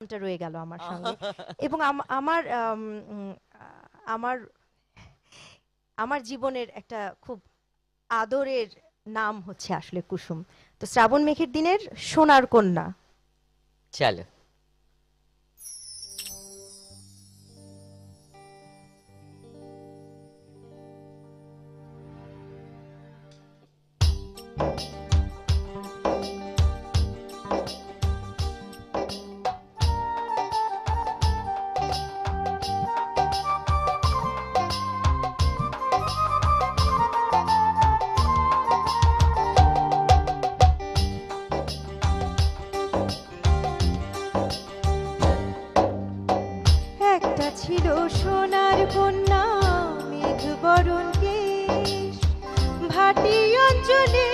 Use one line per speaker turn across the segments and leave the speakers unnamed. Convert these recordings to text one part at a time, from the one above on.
নামটা রয়ে গেল আমার সঙ্গে। এবং আমার আমার আমার জীবনের একটা খুব আদরের নাম হচ্ছে আসলে কুসুম। তো শ্রাবণ মেঘের দিনের সোনার কন্যা।
চলো।
একটা ছিল সোনার কন্যা, মেঘ বরণ কেশ, ভাটি অঞ্চলে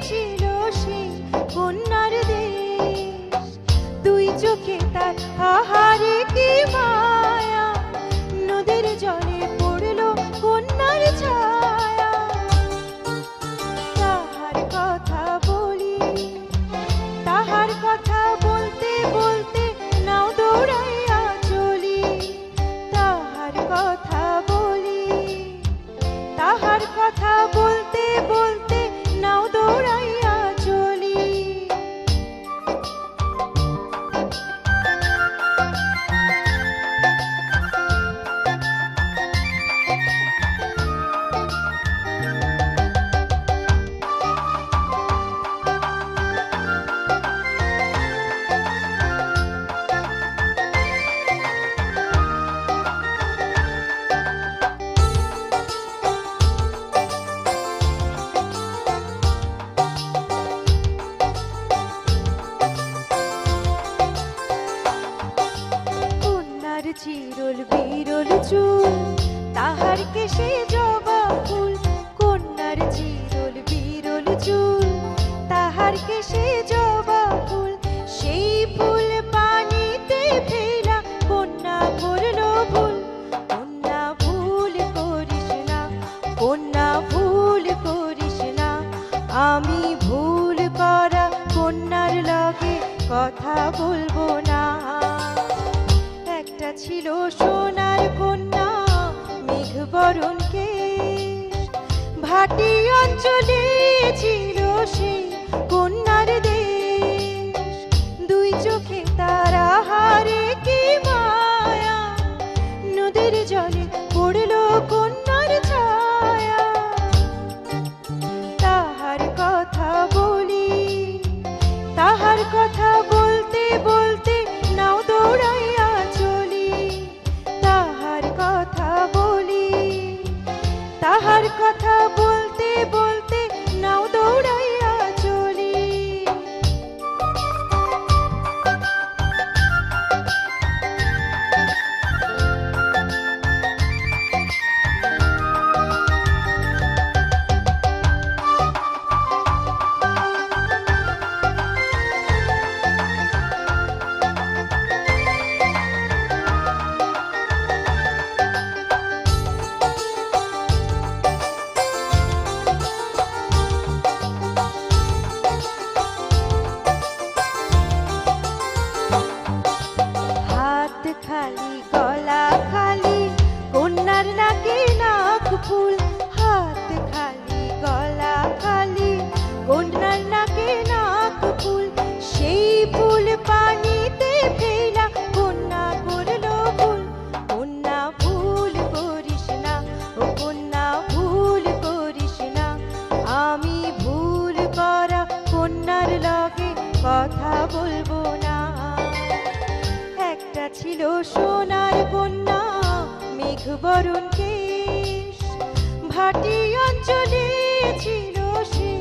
ছিল সেই কন্যার দেশ। দুই চোখে তার আহারে কি মায়া, নদীর জলে পড়ল কন্যার ছায়া। তাহার কথা বলি, তাহার কথা বলতে বলতে নাও দৌড়াইয়া চলি। তাহার কথা বলি, তাহার কথা বলতে বলতে নাও দৌড়াইয়া চলি। কন্যার চিরল বিরল চুল, তাহার কেশে জবা ফুল। কন্যার চিরল বিরল চুল, তাহার কেশে জবা ফুল। সেই ফুল পানিতে ফেলা, কন্যা করল ভুল। কন্যা ভুল করিস না, কন্যা ভুল করিস না। আমি ভুল করা কন্যার লগে কথা বলবো না। একটা ছিল সোনার কন্যা, মেঘ বরণ কেশ, ভাটি অঞ্চলে ছিল সেই কন্যার দেশ। দুই চোখে তার আহারে কি মায়া, নদীর জলে পড়ল কন্যার ছায়া। তাহার কথা বলি, তাহার কথা বলতে বলতে নাও দৌড়াইয়া চলি। তাহার কথা বলি, তাহার কথা বলতে বলতে নাও দৌড়াইয়া চলি। হাত খালি গলা খালি, কন্যার নাকে নাক ফুল। হাত খালি গলা খালি, কন্যার নাকে নাক ফুল। সেই ফুল পানিতে ফেলা, কন্যা করল ভুল। কন্যা ভুল করিস না, ও কন্যা ভুল করিস না। আমি ভুল করা কন্যার লগে কথা বলবো না। একটা ছিল সোনার কন্যা, মেঘ বরণ কেশ, ভাটি অঞ্চলে ছিল সেই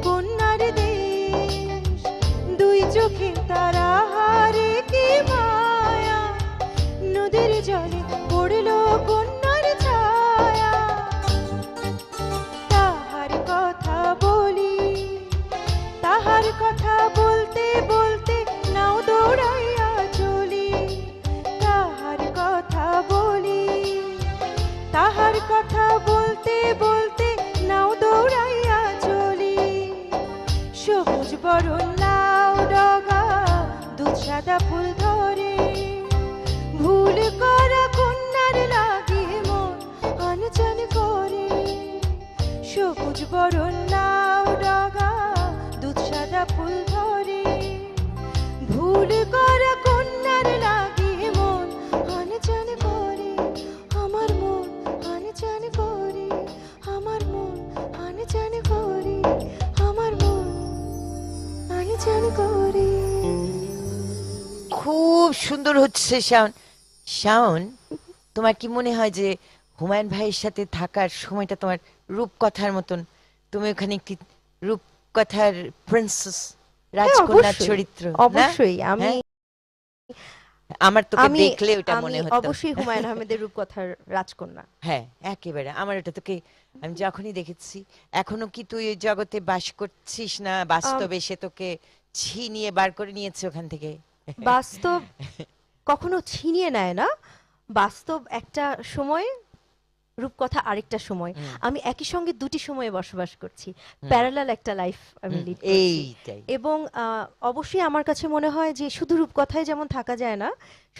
কন্যার দেশ। দুই চোখে তার আহারে কি মায়া, নদীর জলে পড়ল কন্যার ছায়া। তাহার কথা বলি, তাহার কথা বলতে বলতে নাও দৌড়াইয়া চলি। তাহার কথা বলি, তাহার কথা বলতে বলতে নাও দৌড়াইয়া চলি। সবুজ বরণ লাউ ডগা, দুধ সাদা ফুল ধরে,
খুব সুন্দর হচ্ছে শাওন। শাওন, তোমার কি মনে হয় যে হুমায়ুন ভাইয়ের সাথে থাকার সময়টা তোমার রূপকথার মতন, তুমি ওখানে একটি রূপকথার প্রিন্সেস,
হ্যাঁ,
রাজকন্যার
অবশ্যই,
চরিত্র, না?
অবশ্যই। আমি
হ্যাঁ, আমার তোকে
আমি
দেখলে ওটা
আমি
মনে হতো।
অবশ্যই হুমায়ুন আহমেদের রূপকথার রাজকন্যা।
হ্যাঁ, একেবারে আমার ওটা তোকে আমি যখনই দেখেছি। এখনো কি তুই ওই জগতে বাস করছিস, না
আম,
বাস্তবে সে তোকে ছিনিয়ে বার করে নিয়েছে ওখান থেকে?
বাস্তব কখনো ছিনিয়ে নেয় না। বাস্তব একটা সময়, রূপকথা আরেকটা সময়।
হুম,
আমি একই সঙ্গে দুটি সময়ে বসবাস করছি,
হুম,
প্যারালাল একটা লাইফ আমি
হুম,
লিড করছি।
এইটাই।
এবং অবশ্যই আমার কাছে মনে হয় যে শুধু রূপকথায় যেমন থাকা যায় না,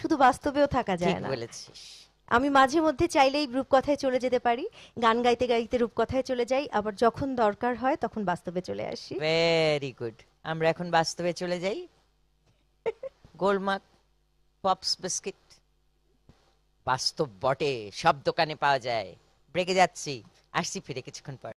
শুধু বাস্তবেও থাকা
ঠিক
যায় না।
বলেছিস।
আমি মাঝে মধ্যে চাইলেই রূপকথায় চলে যেতে পারি, গান গাইতে গাইতে রূপকথায় চলে যাই, আবার যখন দরকার হয় তখন বাস্তবে চলে আসি।
Very good. আমরা এখন বাস্তবে চলে যাই। গোলমাক পপস বিস্কিট বাস্তব বটে, সব দোকানে পাওয়া যায়। ব্রেকে যাচ্ছি, আসছি ফিরে কিছুক্ষণ পর।